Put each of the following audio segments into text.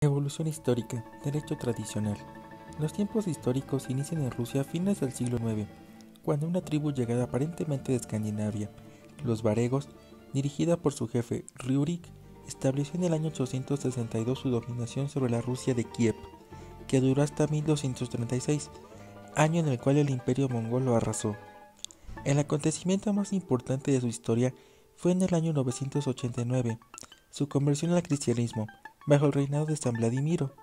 Evolución histórica, derecho tradicional. Los tiempos históricos inician en Rusia a fines del siglo IX, cuando una tribu llegada aparentemente de Escandinavia, los varegos, dirigida por su jefe Rurik, estableció en el año 862 su dominación sobre la Rusia de Kiev, que duró hasta 1236, año en el cual el imperio mongol lo arrasó. El acontecimiento más importante de su historia fue en el año 989, su conversión al cristianismo, bajo el reinado de San Vladimiro.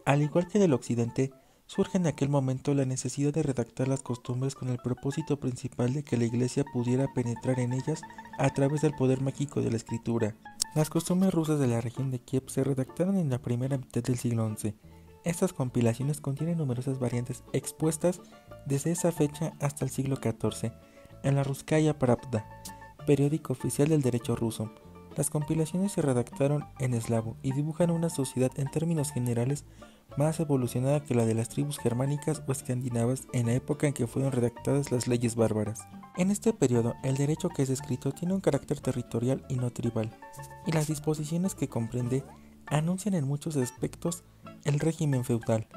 Al igual que en el occidente, surge en aquel momento la necesidad de redactar las costumbres con el propósito principal de que la Iglesia pudiera penetrar en ellas a través del poder mágico de la escritura. Las costumbres rusas de la región de Kiev se redactaron en la primera mitad del siglo XI. Estas compilaciones contienen numerosas variantes expuestas desde esa fecha hasta el siglo XIV en la Russkaya Pravda, periódico oficial del derecho ruso. Las compilaciones se redactaron en eslavo y dibujan una sociedad en términos generales más evolucionada que la de las tribus germánicas o escandinavas en la época en que fueron redactadas las leyes bárbaras. En este periodo, el derecho que es escrito tiene un carácter territorial y no tribal, y las disposiciones que comprende anuncian en muchos aspectos el régimen feudal.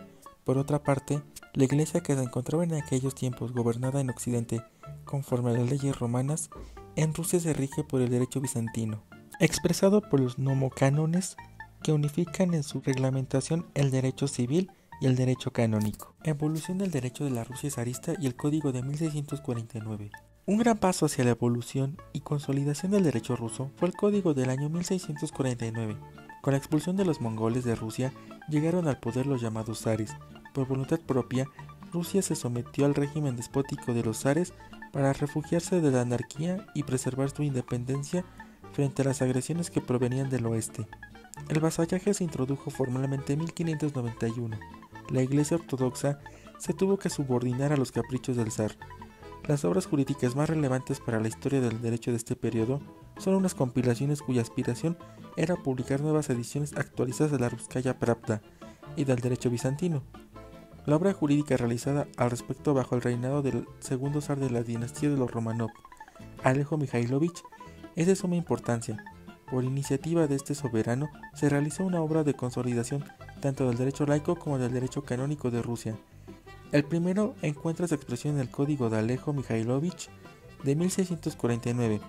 Por otra parte, la Iglesia, que se encontraba en aquellos tiempos gobernada en Occidente conforme a las leyes romanas, en Rusia se rige por el derecho bizantino, expresado por los nomocánones que unifican en su reglamentación el derecho civil y el derecho canónico. Evolución del derecho de la Rusia zarista y el Código de 1649. Un gran paso hacia la evolución y consolidación del derecho ruso fue el Código del año 1649. Con la expulsión de los mongoles de Rusia, llegaron al poder los llamados zares. Por voluntad propia, Rusia se sometió al régimen despótico de los zares para refugiarse de la anarquía y preservar su independencia frente a las agresiones que provenían del oeste. El vasallaje se introdujo formalmente en 1591. La Iglesia ortodoxa se tuvo que subordinar a los caprichos del zar. Las obras jurídicas más relevantes para la historia del derecho de este periodo son unas compilaciones cuya aspiración era publicar nuevas ediciones actualizadas de la Russkaya Pravda y del derecho bizantino. La obra jurídica realizada al respecto bajo el reinado del segundo zar de la dinastía de los Romanov, Alejo Mikhailovich, es de suma importancia. Por iniciativa de este soberano se realizó una obra de consolidación tanto del derecho laico como del derecho canónico de Rusia. El primero encuentra su expresión en el Código de Alejo Mikhailovich de 1649,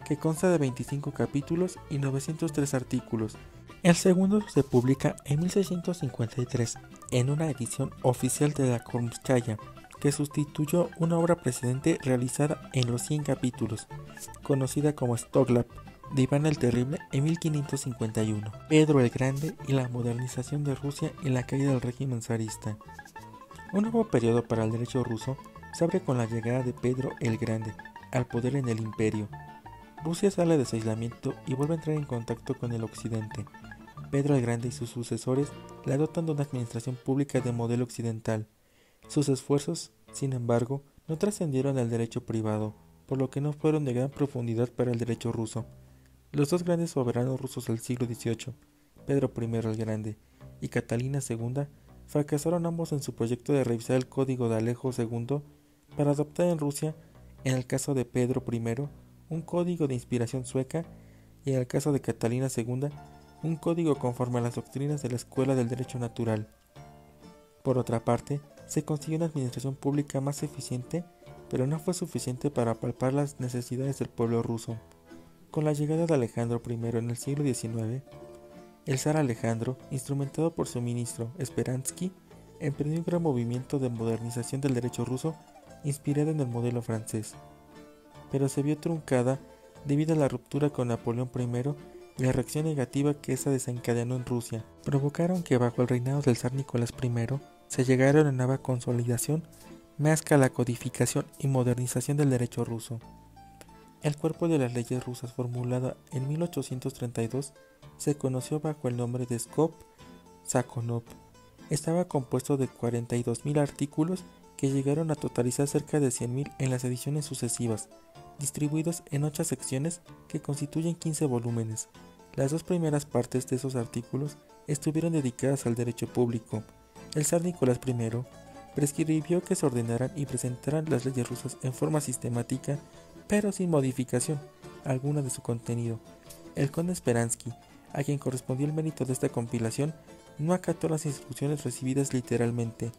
que consta de 25 capítulos y 903 artículos. El segundo se publica en 1653 en una edición oficial de la Krumskaya, que sustituyó una obra precedente realizada en los 100 capítulos, conocida como Stoglap, de Iván el Terrible en 1551. Pedro el Grande y la modernización de Rusia y la caída del régimen zarista. Un nuevo periodo para el derecho ruso se abre con la llegada de Pedro el Grande al poder en el imperio. Rusia sale de su aislamiento y vuelve a entrar en contacto con el occidente. Pedro el Grande y sus sucesores la dotan de una administración pública de modelo occidental. Sus esfuerzos, sin embargo, no trascendieron al derecho privado, por lo que no fueron de gran profundidad para el derecho ruso. Los dos grandes soberanos rusos del siglo XVIII, Pedro I el Grande y Catalina II, fracasaron ambos en su proyecto de revisar el Código de Alejo II para adoptar en Rusia, en el caso de Pedro I, un código de inspiración sueca y en el caso de Catalina II, un código conforme a las doctrinas de la Escuela del Derecho Natural. Por otra parte, se consiguió una administración pública más eficiente, pero no fue suficiente para palpar las necesidades del pueblo ruso. Con la llegada de Alejandro I en el siglo XIX, el zar Alejandro, instrumentado por su ministro Speransky, emprendió un gran movimiento de modernización del derecho ruso inspirado en el modelo francés, pero se vio truncada debido a la ruptura con Napoleón I y la reacción negativa que esa desencadenó en Rusia. Provocaron que bajo el reinado del zar Nicolás I se llegara a una nueva consolidación más que a la codificación y modernización del derecho ruso. El cuerpo de las leyes rusas formulada en 1832 se conoció bajo el nombre de Skop-Zakonov. Estaba compuesto de 42.000 artículos que llegaron a totalizar cerca de 100.000 en las ediciones sucesivas, distribuidos en 8 secciones que constituyen 15 volúmenes. Las dos primeras partes de esos artículos estuvieron dedicadas al derecho público. El zar Nicolás I prescribió que se ordenaran y presentaran las leyes rusas en forma sistemática, pero sin modificación alguna de su contenido. El conde Speransky, a quien correspondió el mérito de esta compilación, no acató las instrucciones recibidas literalmente.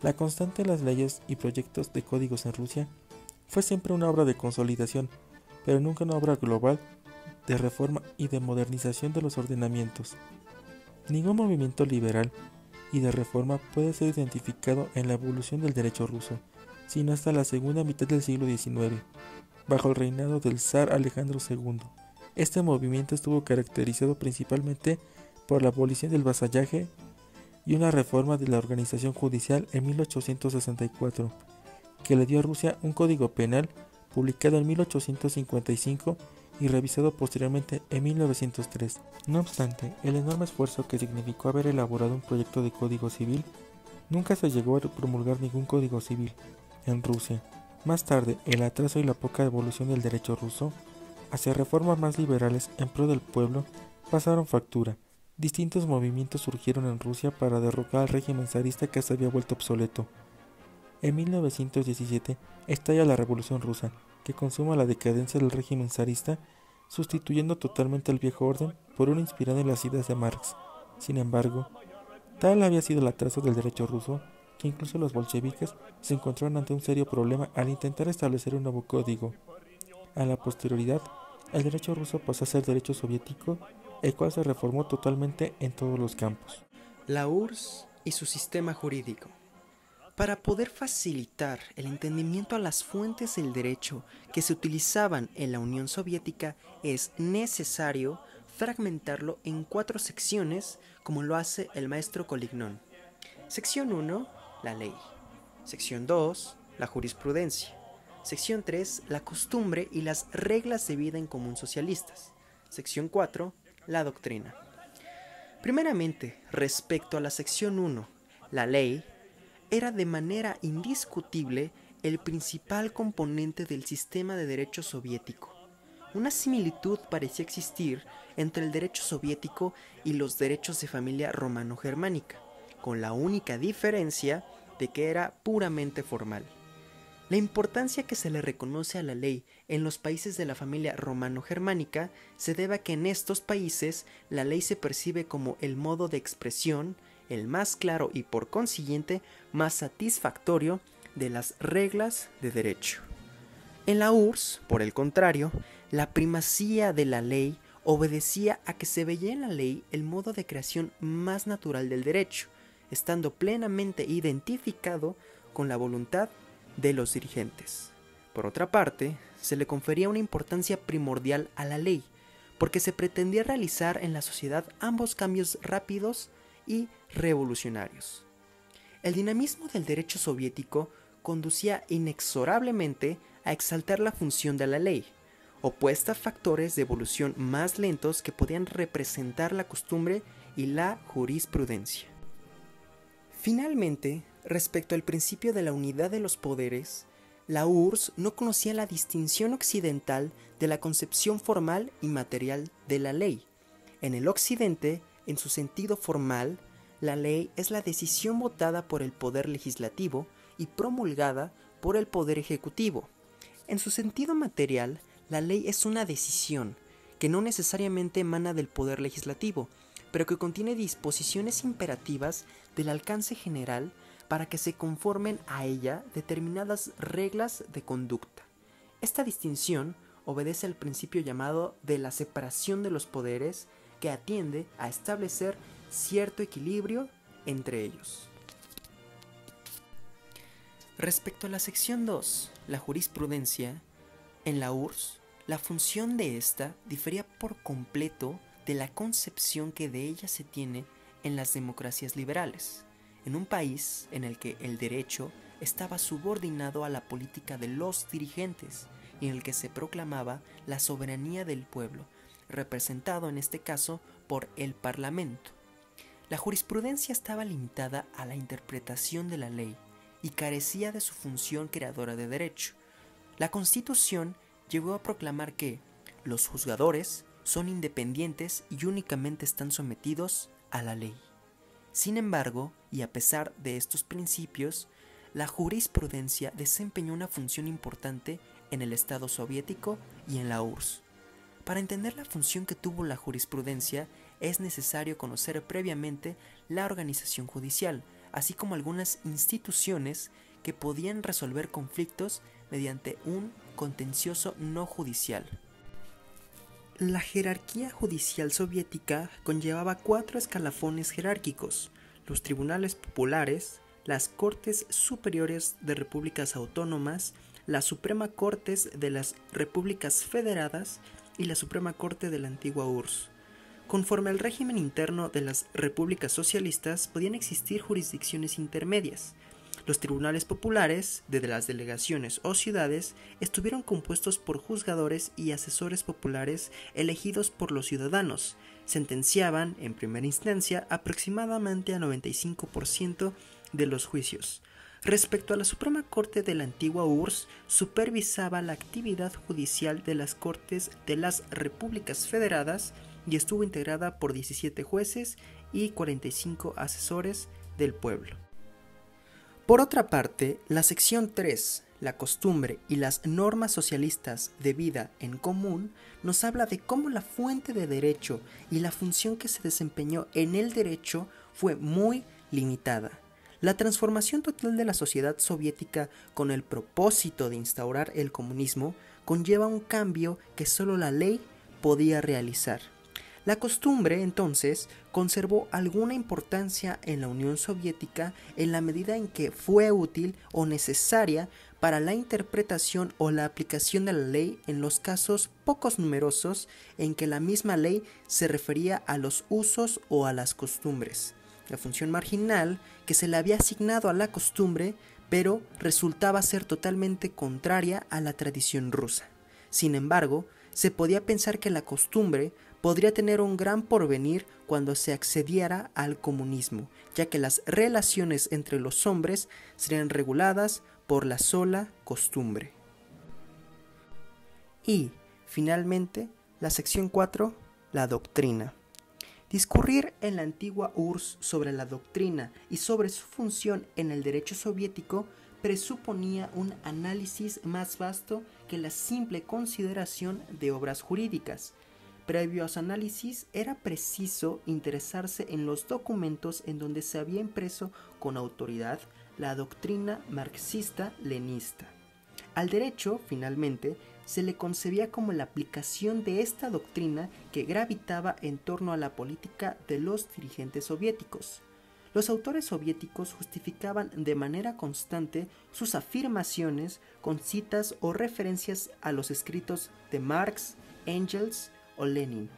La constante de las leyes y proyectos de códigos en Rusia fue siempre una obra de consolidación, pero nunca una obra global de reforma y de modernización de los ordenamientos. Ningún movimiento liberal y de reforma puede ser identificado en la evolución del derecho ruso, sino hasta la segunda mitad del siglo XIX, bajo el reinado del zar Alejandro II. Este movimiento estuvo caracterizado principalmente por la abolición del vasallaje y una reforma de la organización judicial en 1864, que le dio a Rusia un código penal publicado en 1855 y revisado posteriormente en 1903. No obstante, el enorme esfuerzo que significó haber elaborado un proyecto de código civil, nunca se llegó a promulgar ningún código civil en Rusia. Más tarde, el atraso y la poca evolución del derecho ruso hacia reformas más liberales en pro del pueblo pasaron factura. Distintos movimientos surgieron en Rusia para derrocar al régimen zarista que se había vuelto obsoleto. En 1917 estalla la Revolución Rusa, que consuma la decadencia del régimen zarista, sustituyendo totalmente el viejo orden por uno inspirado en las ideas de Marx. Sin embargo, tal había sido el atraso del derecho ruso, que incluso los bolcheviques se encontraron ante un serio problema al intentar establecer un nuevo código. A la posterioridad, el derecho ruso pasó a ser derecho soviético, el cual se reformó totalmente en todos los campos. La URSS y su sistema jurídico. Para poder facilitar el entendimiento a las fuentes del derecho que se utilizaban en la Unión Soviética, es necesario fragmentarlo en 4 secciones, como lo hace el maestro Kolignon. Sección 1, la ley. Sección 2, la jurisprudencia. Sección 3, la costumbre y las reglas de vida en común socialistas. Sección 4, la doctrina. Primeramente, respecto a la sección 1, la ley era de manera indiscutible el principal componente del sistema de derecho soviético. Una similitud parecía existir entre el derecho soviético y los derechos de familia romano-germánica, con la única diferencia de que era puramente formal. La importancia que se le reconoce a la ley en los países de la familia romano-germánica se debe a que en estos países la ley se percibe como el modo de expresión, el más claro y por consiguiente más satisfactorio de las reglas de derecho. En la URSS, por el contrario, la primacía de la ley obedecía a que se veía en la ley el modo de creación más natural del derecho, estando plenamente identificado con la voluntad de los dirigentes. Por otra parte, se le confería una importancia primordial a la ley, porque se pretendía realizar en la sociedad ambos cambios rápidos y revolucionarios. El dinamismo del derecho soviético conducía inexorablemente a exaltar la función de la ley, opuesta a factores de evolución más lentos que podían representar la costumbre y la jurisprudencia. Finalmente, respecto al principio de la unidad de los poderes, la URSS no conocía la distinción occidental de la concepción formal y material de la ley. En el occidente, en su sentido formal, la ley es la decisión votada por el poder legislativo y promulgada por el poder ejecutivo. En su sentido material, la ley es una decisión que no necesariamente emana del poder legislativo, pero que contiene disposiciones imperativas del alcance general para que se conformen a ella determinadas reglas de conducta. Esta distinción obedece al principio llamado de la separación de los poderes, que atiende a establecer cierto equilibrio entre ellos. Respecto a la sección 2, la jurisprudencia, en la URSS, la función de esta difería por completo de la concepción que de ella se tiene en las democracias liberales, en un país en el que el derecho estaba subordinado a la política de los dirigentes y en el que se proclamaba la soberanía del pueblo, representado en este caso por el Parlamento. La jurisprudencia estaba limitada a la interpretación de la ley y carecía de su función creadora de derecho. La Constitución llegó a proclamar que los juzgadores son independientes y únicamente están sometidos a la ley. Sin embargo, y a pesar de estos principios, la jurisprudencia desempeñó una función importante en el Estado soviético y en la URSS. Para entender la función que tuvo la jurisprudencia, es necesario conocer previamente la organización judicial, así como algunas instituciones que podían resolver conflictos mediante un contencioso no judicial. La jerarquía judicial soviética conllevaba 4 escalafones jerárquicos: los tribunales populares, las Cortes Superiores de Repúblicas Autónomas, la Suprema Cortes de las Repúblicas Federadas y la Suprema Corte de la antigua URSS. Conforme al régimen interno de las repúblicas socialistas, podían existir jurisdicciones intermedias. Los tribunales populares de las delegaciones o ciudades estuvieron compuestos por juzgadores y asesores populares elegidos por los ciudadanos. Sentenciaban, en primera instancia, aproximadamente a 95% de los juicios. Respecto a la Suprema Corte de la antigua URSS, supervisaba la actividad judicial de las Cortes de las Repúblicas Federadas y estuvo integrada por 17 jueces y 45 asesores del pueblo. Por otra parte, la sección 3, la costumbre y las normas socialistas de vida en común, nos habla de cómo la fuente de derecho y la función que se desempeñó en el derecho fue muy limitada. La transformación total de la sociedad soviética con el propósito de instaurar el comunismo conlleva un cambio que solo la ley podía realizar. La costumbre, entonces, conservó alguna importancia en la Unión Soviética en la medida en que fue útil o necesaria para la interpretación o la aplicación de la ley en los casos pocos numerosos en que la misma ley se refería a los usos o a las costumbres. La función marginal que se le había asignado a la costumbre, pero resultaba ser totalmente contraria a la tradición rusa. Sin embargo, se podía pensar que la costumbre podría tener un gran porvenir cuando se accediera al comunismo, ya que las relaciones entre los hombres serían reguladas por la sola costumbre. Y, finalmente, la sección 4, la doctrina. Discurrir en la antigua URSS sobre la doctrina y sobre su función en el derecho soviético presuponía un análisis más vasto que la simple consideración de obras jurídicas. Previo a su análisis, era preciso interesarse en los documentos en donde se había impreso con autoridad la doctrina marxista-leninista. Al derecho, finalmente, se le concebía como la aplicación de esta doctrina que gravitaba en torno a la política de los dirigentes soviéticos. Los autores soviéticos justificaban de manera constante sus afirmaciones con citas o referencias a los escritos de Marx, Engels o Lenin,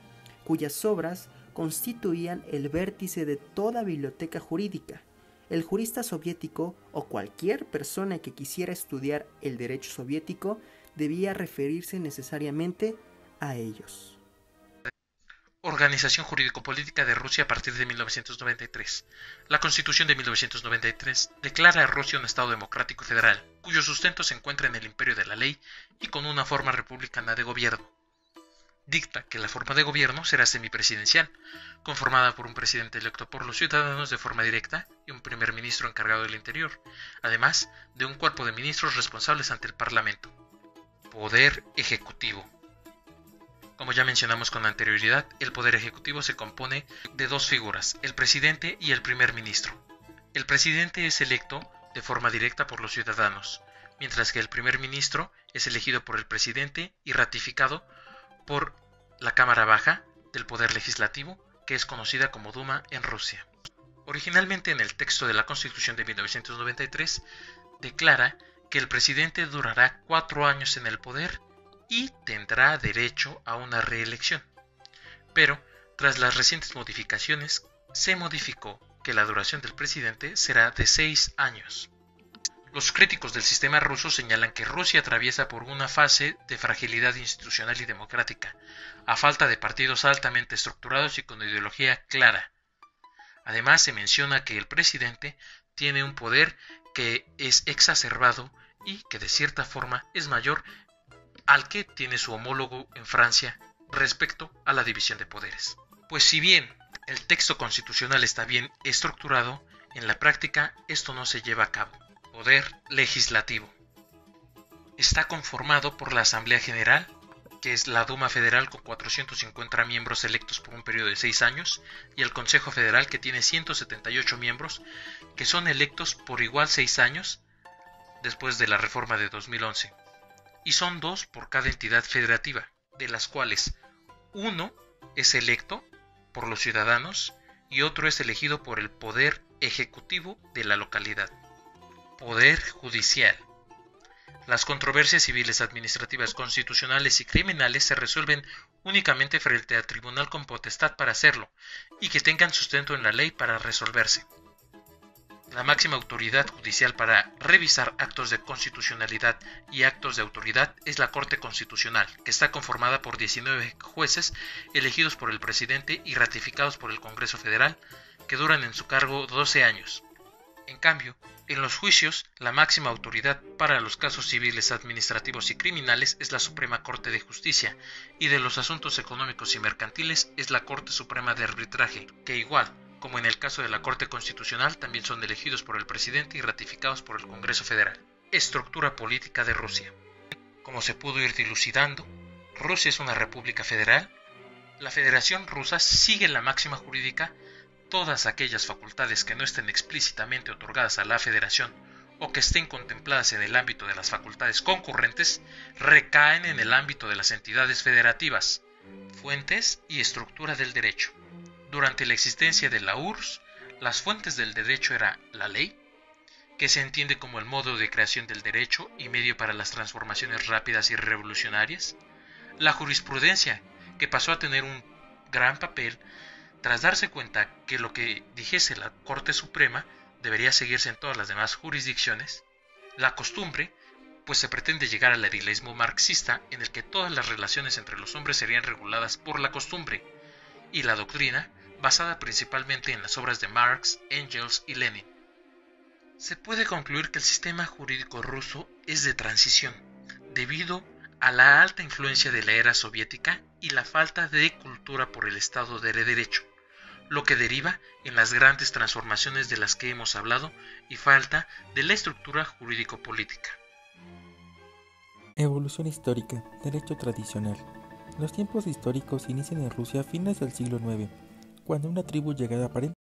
cuyas obras constituían el vértice de toda biblioteca jurídica. El jurista soviético o cualquier persona que quisiera estudiar el derecho soviético debía referirse necesariamente a ellos. Organización jurídico-política de Rusia a partir de 1993. La Constitución de 1993 declara a Rusia un Estado democrático y federal, cuyo sustento se encuentra en el imperio de la ley y con una forma republicana de gobierno. Dicta que la forma de gobierno será semipresidencial, conformada por un presidente electo por los ciudadanos de forma directa y un primer ministro encargado del interior, además de un cuerpo de ministros responsables ante el Parlamento. Poder ejecutivo. Como ya mencionamos con anterioridad, el poder ejecutivo se compone de dos figuras, el presidente y el primer ministro. El presidente es electo de forma directa por los ciudadanos, mientras que el primer ministro es elegido por el presidente y ratificado por la Cámara Baja del Poder Legislativo, que es conocida como Duma en Rusia. Originalmente en el texto de la Constitución de 1993 declara que el presidente durará 4 años en el poder y tendrá derecho a una reelección. Pero, tras las recientes modificaciones, se modificó que la duración del presidente será de 6 años. Los críticos del sistema ruso señalan que Rusia atraviesa por una fase de fragilidad institucional y democrática, a falta de partidos altamente estructurados y con ideología clara. Además, se menciona que el presidente tiene un poder que es exacerbado y que de cierta forma es mayor al que tiene su homólogo en Francia respecto a la división de poderes. Pues si bien el texto constitucional está bien estructurado, en la práctica esto no se lleva a cabo. Poder legislativo. Está conformado por la Asamblea General, que que es la Duma Federal con 450 miembros electos por un periodo de 6 años, y el Consejo Federal, que tiene 178 miembros, que son electos por igual 6 años después de la reforma de 2011. Y son 2 por cada entidad federativa, de las cuales uno es electo por los ciudadanos y otro es elegido por el Poder Ejecutivo de la localidad. Poder Judicial. Las controversias civiles, administrativas, constitucionales y criminales se resuelven únicamente frente al tribunal con potestad para hacerlo y que tengan sustento en la ley para resolverse. La máxima autoridad judicial para revisar actos de constitucionalidad y actos de autoridad es la Corte Constitucional, que está conformada por 19 jueces elegidos por el presidente y ratificados por el Congreso Federal, que duran en su cargo 12 años. En cambio, en los juicios, la máxima autoridad para los casos civiles, administrativos y criminales es la Suprema Corte de Justicia, y de los asuntos económicos y mercantiles es la Corte Suprema de Arbitraje, que igual, como en el caso de la Corte Constitucional, también son elegidos por el presidente y ratificados por el Congreso Federal. Estructura política de Rusia. Como se pudo ir dilucidando, Rusia es una república federal. La Federación Rusa sigue la máxima jurídica. Todas aquellas facultades que no estén explícitamente otorgadas a la Federación o que estén contempladas en el ámbito de las facultades concurrentes recaen en el ámbito de las entidades federativas. Fuentes y estructura del derecho. Durante la existencia de la URSS, las fuentes del derecho era la ley, que se entiende como el modo de creación del derecho y medio para las transformaciones rápidas y revolucionarias, la jurisprudencia, que pasó a tener un gran papel tras darse cuenta que lo que dijese la Corte Suprema debería seguirse en todas las demás jurisdicciones, la costumbre, pues se pretende llegar al edilismo marxista en el que todas las relaciones entre los hombres serían reguladas por la costumbre, y la doctrina, basada principalmente en las obras de Marx, Engels y Lenin. Se puede concluir que el sistema jurídico ruso es de transición, debido a la alta influencia de la era soviética y la falta de cultura por el Estado de Derecho, lo que deriva en las grandes transformaciones de las que hemos hablado y falta de la estructura jurídico-política. Evolución histórica, derecho tradicional. Los tiempos históricos inician en Rusia a fines del siglo IX, cuando una tribu llegada aparentemente